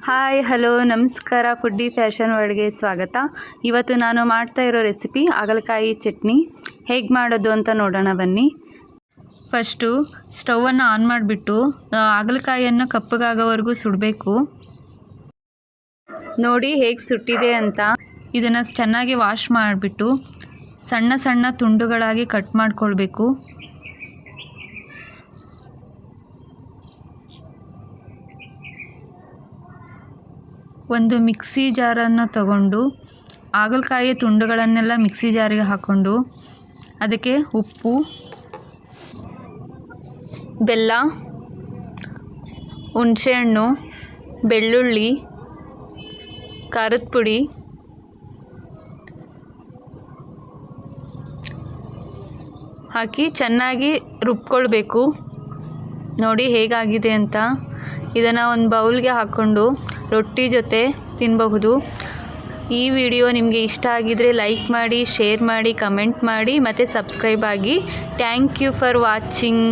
Hi hello ನಮಸ್ಕಾರ, foodie fashion ವರ್ಲ್ಡ್ಗೆ ಸ್ವಾಗತ. ಇವತ್ತು ನಾನು ಮಾಡ್ತಾ ಇರೋ ರೆಸಿಪಿ ಹಾಗಲಕಾಯಿ ಚಟ್ನಿ. ಹೇಗೆ ಮಾಡೋದು ಅಂತ ನೋಡೋಣ ಬನ್ನಿ. ಫಸ್ಟು ಸ್ಟವನ್ನು ಆನ್ ಮಾಡಿಬಿಟ್ಟು ಹಾಗಲಕಾಯಿಯನ್ನು ಕಪ್ಪಗಾಗೋವರೆಗೂ ಸುಡಬೇಕು. ನೋಡಿ ಹೇಗೆ ಸುಟ್ಟಿದೆ ಅಂತ. ಇದನ್ನು ಚೆನ್ನಾಗಿ ವಾಶ್ ಮಾಡಿಬಿಟ್ಟು ಸಣ್ಣ ಸಣ್ಣ ತುಂಡುಗಳಾಗಿ ಕಟ್ ಮಾಡ್ಕೊಳ್ಬೇಕು. ಒಂದು ಮಿಕ್ಸಿ ಜಾರನ್ನು ತಗೊಂಡು ಹಾಗಲಕಾಯಿ ತುಂಡುಗಳನ್ನೆಲ್ಲ ಮಿಕ್ಸಿ ಜಾರಿಗೆ ಹಾಕ್ಕೊಂಡು ಅದಕ್ಕೆ ಉಪ್ಪು, ಬೆಲ್ಲ, ಹುಣಸೆಹಣ್ಣು, ಬೆಳ್ಳುಳ್ಳಿ, ಖಾರದ ಪುಡಿ, ಹಾಕಿ ಚೆನ್ನಾಗಿ ರುಬ್ಕೊಳ್ಬೇಕು. ನೋಡಿ ಹೇಗಾಗಿದೆ ಅಂತ. ಇದನ್ನು ಒಂದು ಬೌಲ್ಗೆ ಹಾಕ್ಕೊಂಡು ರೊಟ್ಟಿ ಜೊತೆ ತಿನ್ನಬಹುದು. ಈ ವಿಡಿಯೋ ನಿಮಗೆ ಇಷ್ಟ ಆಗಿದರೆ ಲೈಕ್ ಮಾಡಿ, ಶೇರ್ ಮಾಡಿ, ಕಮೆಂಟ್ ಮಾಡಿ ಮತ್ತು ಸಬ್ಸ್ಕ್ರೈಬ್ ಆಗಿ. Thank you for watching.